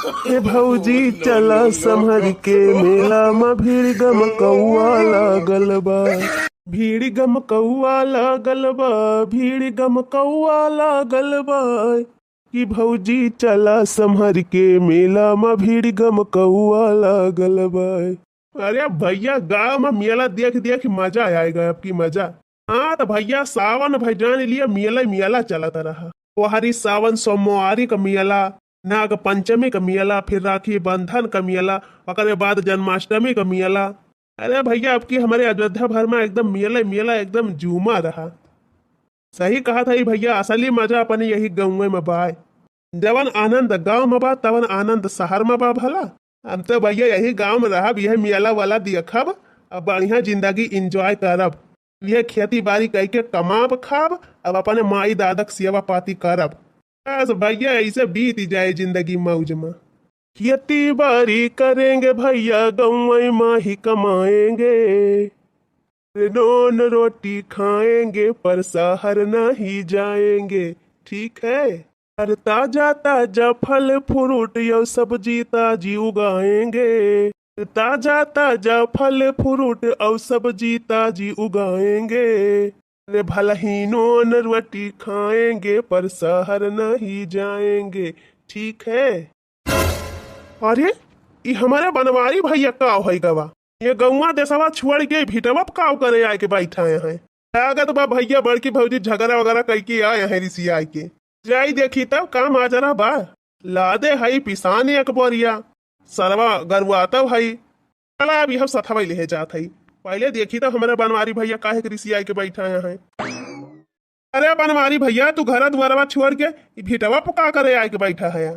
ए भौजी चला संभर के मेला में भीड़ गम कौआ लागल बा। भीड़ गम कौआ लागल बा, भीड़ गम कौआ लागल बा। कि भौजी चला संभर के मेला में भीड़ गम कौआ लागल बा। अरे भैया गाँव में मेला देख देख मजा आएगा आपकी मजा। हाँ तो भैया सावन भजन लिए मेला मेला चलता रहा। वो हरी सावन सोमवारी का मेला, नाग पंचमी का मेला, फिर राखी बंधन का मेला, ओकरे बाद जन्माष्टमी का मेला। अरे भैया आपकी हमारे अयोध्या भर में एकदम मेला मेला एकदम जूमा रहा। सही कहा था ये भैया, असली मजा अपने यही गाँव में बाय। जवन आनंद गाँव में बा तवन आनंद शहर में बा भला। हम तो भैया यही गाँव में रहब, यह मेला वाला देखब, अब बढ़िया जिंदगी इंजॉय करब, यह खेती बाड़ी करके कमाब खाब, अब अपने माई दादक सेवा पाती करब। बस भैया ऐसे बीत जाए जिंदगी मौज में। खेती बाड़ी करेंगे भैया गाँव में ही कमाएंगे, नॉन रोटी खाएंगे पर शहर नहीं जाएंगे। ठीक है, हर ताजा ताजा फल फ्रूट यो सब्जी ताजी उगाएंगे, ताजा ताजा फल फ्रूट और सब्जी ताजी उगाएंगे। अरे भला ही नॉन रोटी खाएंगे पर शहर नहीं जाएंगे। ठीक है। अरे ये हमारे बनवारी भैया का है गवा, ये गौवा देशवा छोड़ के भिटवा काव करे आए के बैठा हैं। लागत बा भैया बड़की भौजी झगड़ा वगैरह करके आए हैं ऋषि आए के। जाई देखी तब काम आ जरा बा, लादे हई पिसान एक बोरिया सरवा गरुआता भाई। चला अब यह सथवा ले जात हई, पहले देखी तो हमारे बनवारी भैया काहे के ऋषि आए के बैठा हैं। अरे बनवारी भैया तू घर द्वारवा छोड़ के भिटवा पका करे आए के बैठा है।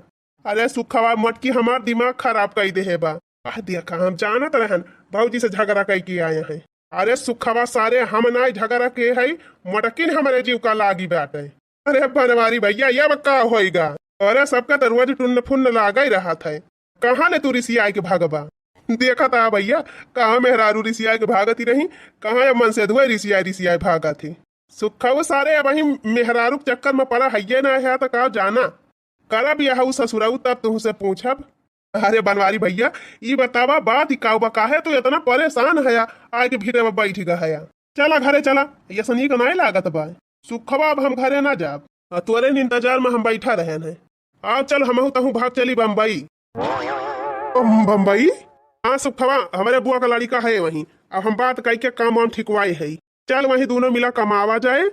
अरे सुखवा मटकी हमार दिमाग खराब कर दे है बा। देखा हम जानत रहन भौजी से झगड़ा करके आए हैं। अरे सुखवा सारे हम ना झगड़ा के है, मटकिन हमारे जीव का लागी बात है। अरे बनवारी भैया ये का होएगा, अरे सबका तो रोज टुन्न फुन्न लागा ही रहा था। कहाँ ले तू ऋषि आए के भागबा, देखा था भैया कहाँ मेहरारू ऋषि आए के भागती रही, कहाँ मन से धुए ऋषि आए भागा थी। सुखा सारे वही मेहरारू चक्कर में पड़ा है ना है तो कहा जाना करब यह ससुराऊ तब तुमसे पूछब। अरे बनवारी भैया ये बतावा बात ही काऊ काहे तो इतना परेशान है, आए के भीड़ में बैठ गया। चला घरे चला, ये सनी का नहीं लागत बा। सुखवा अब हम घरे ना जाब, तोरे इंतजार में हम बैठा रहे हैं। आओ चल हम तहु भाग चली बम्बई। बम्बई? हाँ सुखवा हमारे बुआ का लड़का है वहीं, अब हम बात करके काम वाम ठिकवाए है। चल वहीं दोनों मिला कमावा जाए,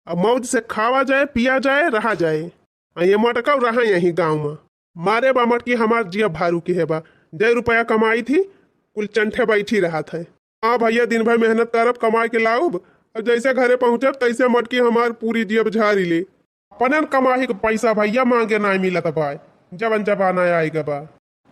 अब मौज से खावा जाए, पिया जाए, रहा जाए। ये मटका रहा यही गाँव में मारे बा मटकी हमार जिया भारू की है बा। 1 रुपया कमाई थी कुल चंठे बैठी रहा था। हाँ भैया दिन भर मेहनत करब कमाए के लाऊब, और जैसे घरे पहुंचब तैसे मटकी हमार पूरी जेब झाड़ी ले। अपने कमाई के पैसा भैया मांगे ना मिलत बा, जवन जबाना आएगा बा।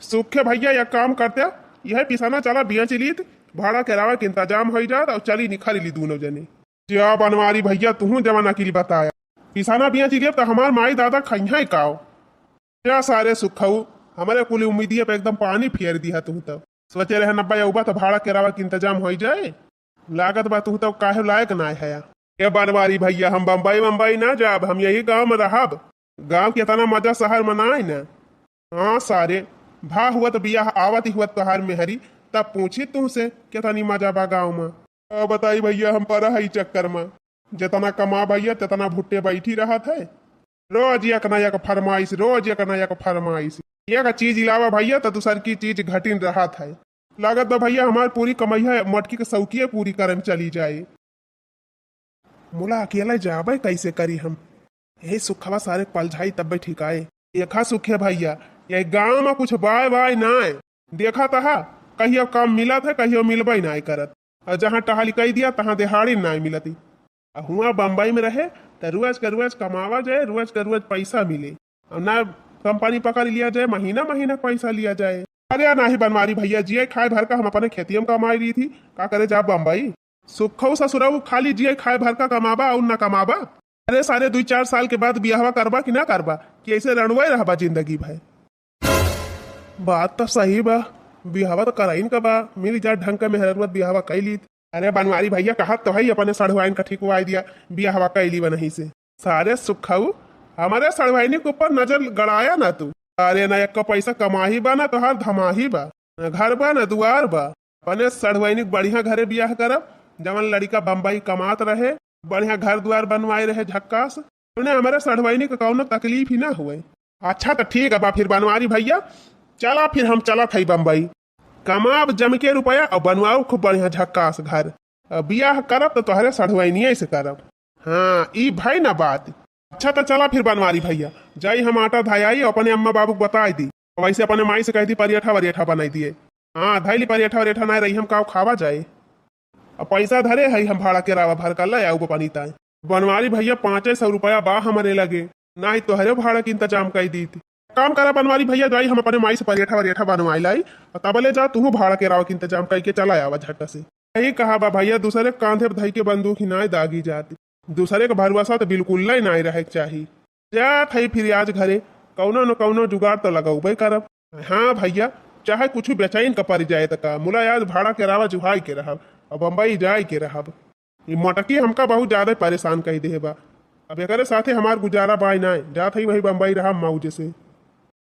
सुखे भैया यह काम करते यह पिसाना चला बिया चली भाड़ा किरावा के इंतजाम हो जात और चली निखर ली दोनों जने। जा बनवारी भैया तू जमाना के लिए बताया पिसाना बिया चलिए तो हमार माई दादा खइहा काओ। क्या सारे सुखऊ हमारे कुल उम्मीदिया पे एकदम पानी फेर दिया तू तब सोचे रहे नब्बा उबा तो भाड़ा किरावा के इंतजाम हो जाए। लागत बा तू तब काहे लायक ना है। ये बनवारी भैया हम बम्बई ना जाब, हम यही गाँव में रहब। गाँव के इतना मजा शहर में ना है ना। हाँ सारे भा हुआ तो बिया आवत ही हुआ तोहार मेहरी तब पूछी तुमसे कितनी मजा बा गाँव में। बताई भैया हम पर है चक्कर में जितना कमा भैया तितना भुट्टे बैठी रहा थे। रोज एक नया का फरमाइश, रोज एक नया का फरमाइश, एक चीज इलावा भैया तो दूसर की चीज घटिन रहा था। लागत बा भैया हमारी पूरी कमैया मटकी के सौकिया पूरी करे में चली जाए। मुला अकेला जाबे कैसे करी हम, यही सुखवा सारे पलझाई तब ठीक आए। देखा सुखे भैया ये गाँव में कुछ बाय बाय ना देखा था, कहियो काम मिला था कहियो मिलबे ना करत, और जहाँ टहली कही दिया तहाँ दिहाड़ी ना मिलती। हुआ बम्बई में रहे तो रोज का रोज कमावा जाए, रोज का रोज पैसा मिले, और ना कंपनी पकड़ लिया जाए, महीना महीना पैसा लिया जाए। अरे ना ही बनवारी भैया जिये खाए भर का हम अपने खेती में कमाई रही थी, का करे जा बम्बई सुखऊ ससुराऊ खाली जिये खाए भर का कमाबा और न कमाबा। अरे सारे 2-4 साल के बाद बियाहवा करबा कि ना करबा कि ऐसे रणवे रहबा जिंदगी भाई। बात तो सही बा, बिहावा तो कराइन का बा, मिल जा ढंग का मेहरत बिहावा कैली। अरे बनवारी भैया कहा तो है अपने सड़वाइन का ठीक हुआ दिया, बिहावा कैली बनही से। सारे सुखऊ हमारे सड़वाइनी के ऊपर नजर गड़ाया ना तू। अरे ना एक पैसा कमाही बा ना तोहार धमाही बा, न घर बा न दुआर बा। अपने सड़वैनिक बढ़िया घरे बियाह करब, जवन लड़का बम्बई कमात रहे, बढ़िया घर द्वार बनवाए रहे झक्कास, उन्हें हमारे सड़वैनी का कौनो तकलीफ ही ना हुए। अच्छा तो ठीक है बा, फिर बनवारी भैया चला, फिर हम चला थई बम्बई, कमाब जम के रुपया और बनवाओ खूब बढ़िया झक्कास घर। बियाह करब तो तोहरे सड़वैनिये से करब। हाँ ई भाई ना बात। अच्छा तो चला फिर बनवारी भैया, जाई हम आटा धाई अपने अम्मा बाबू को बताई दी, वैसे अपने माई से कह दी परियठा वरियठा बनाई दिए। हाँ धैली परियठा वरियठा ना रही हम काव खावा जाए, और पैसा धरे है हम भाड़ा के रावा भर कर ला पानी ताए। बनवारी भैया 500 रुपया बा हमारे लगे, ना ही तोहरे भाड़ा के इंतजाम कर दी थी। काम करा बनवारी भैया, जाई हम अपने माई से परियठा वरियठा बनवाई लाई, और तबले जा तू भाड़ा के रावा के इंतजाम करके चला आवा झट से। यही कहा बा भैया, दूसरे कांधे धई के बंदूक ही ना दागी जाती, दूसरे का भरोसा तो बिल्कुल ना रहे चाहिए। जा थई फिर आज घरे कौनो न कौनो जुगाड़ तो लगाऊबे करब। हाँ भैया चाहे कुछ बेचैन का पड़ जाए तक मुला आज भाड़ा के रावा जुहाई के रहब और बम्बई जाए के रहब। ये मटकी हमका बहुत ज्यादा परेशान कही दे बा, अब एकरे साथे हमार गुजारा बाई ना, जात ही वही बम्बई रहा मौजे से।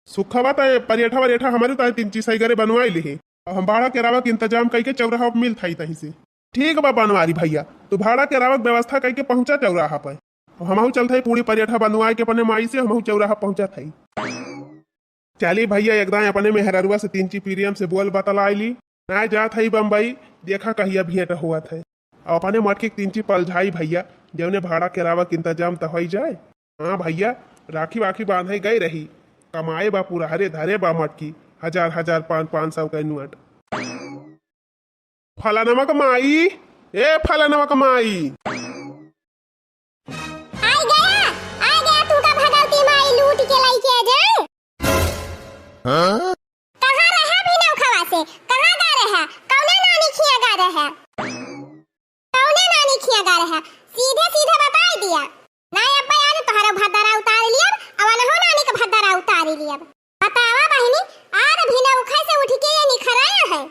सुखवा तो परियठा वरियठा हमारे तो 3 चीज घरे बनवाई ली, और हम भाड़ा के रावा के इंतजाम करके चौराहा पर मिल थी तहीं से। ठीक बा बनवारी भैया, तो भाड़ा के रावा व्यवस्था करके पहुंचा चौराहा पर, हमहू चलते पूरी परियठा बनवाए के अपने माई से हमहू चौराहा पहुंचा थी। चली भैया एकदम अपने मेहररुआ से 3 पीरियम से बोल बतलाई ना जात है बम्बई, देखा कहिया भेंट हुआ थे, और अपने मटकी 3 पलझाई भैया, जवने भाड़ा के रावा के इंतजाम तो हो जाए। हाँ भैया राखी वाखी बांधे गई रही, कमाए बा पूरा हरे धरे बा मटकी, 1000 500 का नोट। फला नमक माई, ए फला नमक माई, आ गया तू का भगवती माई लूट के लाई के जा। हाँ? कहाँ रहा भी नौखवा से, कहाँ गा रहा, कौने नानी खिया गा रहा, कौने नानी खिया गा रहा, सीधे सीधे बता दिया ना। अब्बा यार तोहरा भद्दरा उतार लिया, अवन हो नानी का भद्दरा उतार लिया। बतावा बहनी आर भी नौखा से उठ के ये निखराया है,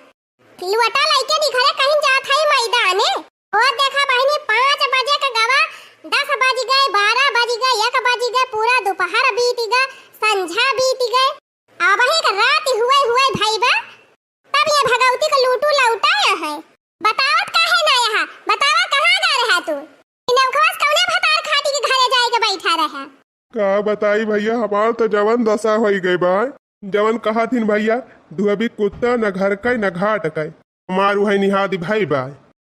लुटा लाइके निखरे कहीं जात है मैदाने। और देखा बहनी 5 बजे का गवा 10 बज गए, 12 बज गए, 1 बज गए, पूरा दोपहर बीत गए, संझा बीत गए, अब ही का रात हुए भाई बा, तब ये भगवती का लूटू लौटाया है। बतावत काहे ना यहाँ, बतावा कहाँ जा रहा तू, नौखवास कौने भतार खाटी के घरे जाए के बैठा रहा। का बताई भैया, हमार तो जवन दशा हो गई बा, जवन कहा थी भैया, दुहबी कुत्ता न घर का न घाट का, हमार वही निहादी भाई बा।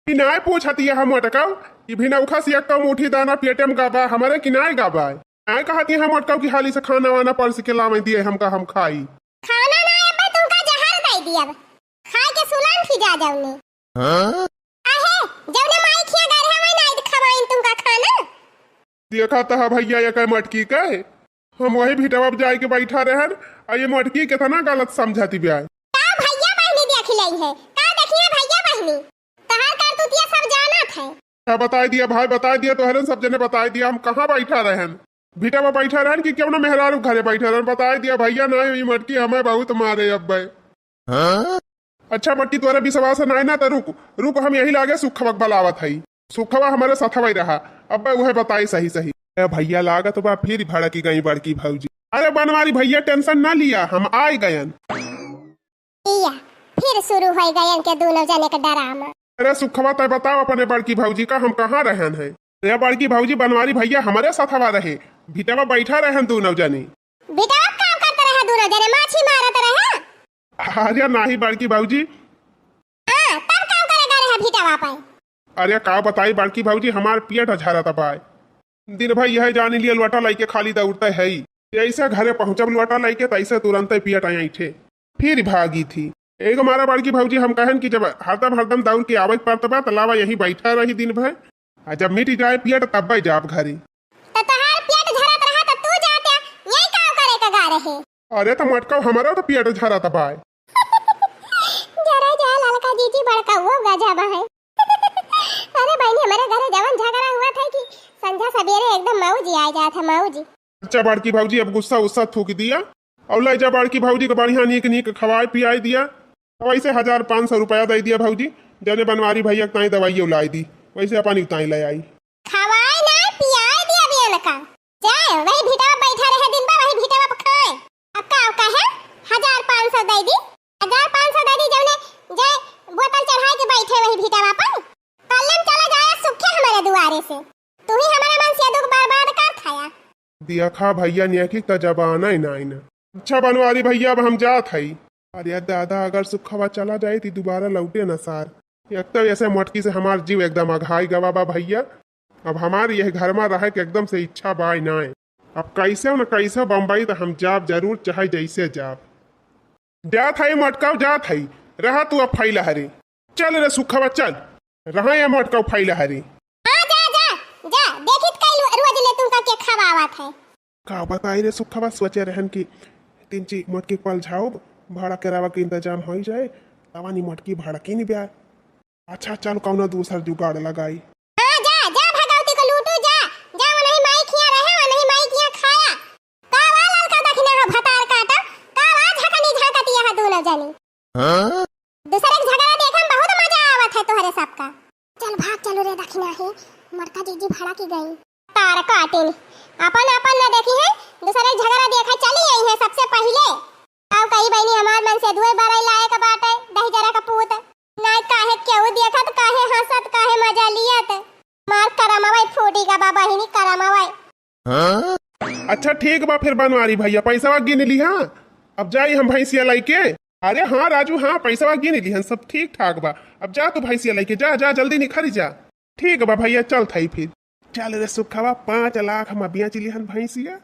किनाय पूछती है हम अटकाऊ कि भी नौखा से कम उठी दाना पेटम गाबा, हमारे किनाय गाबा आय कहती हम अटकाऊ की हाली से खाना वाना परस के लावे दिए हमका, हम खाई खाना ना अब्बा तुमका जहर दे दिया, खाए के सुलान खी जा जाऊने। हां आहे जवने माई खिया गा रहा मैं नहीं खवाइन तुमका खाना। देखा था भैया ये काय मटकी का है, हम वही भिटवा जाए के बैठा रहन, और ये मटकी कितना गलत समझाती ब्याह। का भैया बहनी देख लई है, का देखिए भैया बहनी तहार करतूतिया सब जानत है। क्या बता दिया भाई, बता दिया तो हरन सब जने बता दिया, हम कहाँ बैठा रहन, भिटा में बैठा रहन कि क्यों ना मेहरारू घरे बैठा रहन, बता दिया भैया ना ये मटकी हमें बहुत मारे अब भाई। हाँ? अच्छा मटकी तुम्हारे विश्वास नहीं ना तो रुक हम यही लागे सुखवक बलावत है, सुखवा हमारे साथ वही रहा, अब वह बताई सही सही। भैया लागत बा फिर भाड़ा की गई बड़की भौजी। अरे बनवारी भैया टेंशन ना लिया, हम आए गयन। फिर शुरू हो गयन के दोनों जने का ड्रामा। अरे सुखवा तय बताओ अपने बड़की भौजी का हम कहाँ रहन है। ये बड़की भौजी बनवारी भैया हमारे साथ हवा रहे, भिटवा बैठा रहन दोनों जने। भिटवा काम करते रहे दोनों जने, माछी मारत रहे। अरे नहीं बड़की भौजी, हां तब काम करेगा रहे भिटवा पे। अरे का बताई बड़की भौजी, हमार पेट झरत पाए, दिन भाई यह जाने लिए लुटा लाइके खाली दौड़ते है ही, ऐसे घरे पहुंचब लुटा लाइके तैसे तुरंत पियट आई थे, फिर भागी थी। एक हमारा बड़की भौजी हम कहन कि जब हरदम दौड़ के आवत पड़त बा तलावा यही बैठा रही दिन भर, और जब मिट जाए पियट तब भाई जाब घरे। तो तहार पेट झरत रहा तो तू जाते यही काम करे का गा रहे। अरे तो मटका हमारा तो पेट झरत पाए। जरा जा लड़का जीजी बड़का वो गजब है। अरे बहनी हमारे घरे जवन झगड़ा हुआ था कि संध्या सवेरे एकदम मौजी आ जात है मौजी। अच्छा बड़की भौजी अब गुस्सा उस्सा थूक दिया, और ले जा बड़की भौजी को बढ़िया नीक खवाए पियाई दिया, वैसे 1500 रुपया दे दिया भौजी, जने बनवारी भैया ताई दवाई लाई दी, वैसे अपन ताई ले आई। खवाए ना पियाई दिया बियान का, जाए वही भिटवा बैठा रहे दिन भर, वही भिटवा पे खाए। अब का कहे 1500 दे दी, 1500 दे दी जौने जय बोतल चढ़ाई के बैठे वही भीटा अपन कल्लम चला जाए सुखे हमारे दुआरे से। तू ही हमारा मन से दुख बर्बाद कर खाया। दिया खा भैया न्याकी त जबाना ही ना ना। अच्छा बनवारी भैया अब हम जात हई। अरे दादा अगर सुखवा चला जाए तो दोबारा लौटे न सार। एक तो ऐसे मोटकी से हमार जीव एकदम अघाई गवा बा भैया। अब हमारी यह घर में रहे के एकदम से इच्छा बाई ना। अब कैसे न कैसे बम्बई तो हम जाब जरूर चाहे जैसे जाब। जात हई मोटका जात हई रहा तू अब फैला हरी। चल रे सुखवा चल रहा ये मोटका फैला हरी। जा देखित कई रोज ले तुमका के खवावत है। का बताई रे सुखवा सोचे रहन की 3 मोटकी पल झाओ भाड़ा करावा के इंतजाम हो जाए तवानी मोटकी भाड़ा की नहीं ब्याह। अच्छा चल कौनो दूसर जुगाड़ लगाई। हां जा भगवती को लूटू जा वो नहीं माई खिया रहे वो नहीं माई खिया खाया। का वाला का दखना हो भतार काटा का आज हकनी झाकती है दोनों जनी। हां दूसरे के झगड़ा देखम बहुत मजा आवत है तोहरे सबका। चल भाग चलो रे दखना है मरका जीजी भाड़ा की गई तार काटिन अपन न देखी है दूसरे झगड़ा देखा चली आई है सबसे पहले। अब कई बहनी हमार मन से दुए बराई लाए का बाटे दही जरा का पूत ना काहे केहू देखत काहे हंसत काहे मजा लियत मार करमवाई फूटी का बाबा ही नहीं करमवाई। हां अच्छा ठीक बा फिर बनवारी भैया पैसा गिन ली। हां अब जाई हम भैंसिया लेके। अरे हाँ राजू हाँ पैसा गिन ली हन सब ठीक ठाक बा। अब जा तू भैंसिया लेके जा जल्दी निखरी जा। ठीक बा भैया चल थई फिर। चल रे सुखवा 5 लाख हम अबिया चिली हन भैंसिया।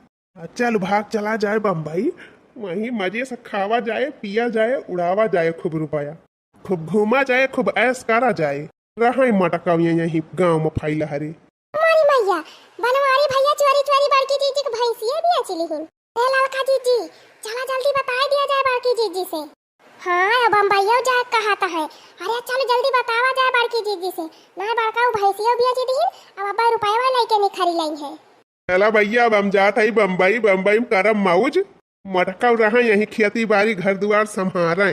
चल भाग चला जाए बम्बई वहीं मजे से खावा जाए पिया जाए उड़ावा जाए खूब रुपया खूब घूमा जाए खूब ऐश करा जाए। रहा मटकाविया यहीं गाँव में फैला हरे। हमारी मैया बनवारी भैया चोरी बड़की जीजी की भैंसिया भी चिली हन। ए लड़का जीजी चला जल्दी बता दिया जाए बड़की जीजी से। हाँ अब बम्बईया जाए कहता है। अरे चलो जल्दी बतावा जाए बड़की जीजी से ना बड़का भैंसिया भी चिली हन अब अब्बा रुपया लेके निखरी लाई है। चला भैया अब हम जात है बम्बई में करम मौज मटका रहा यहीं खेती बाड़ी घर द्वार संभारे।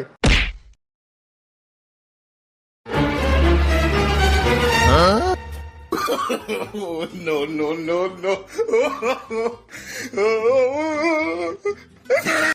no.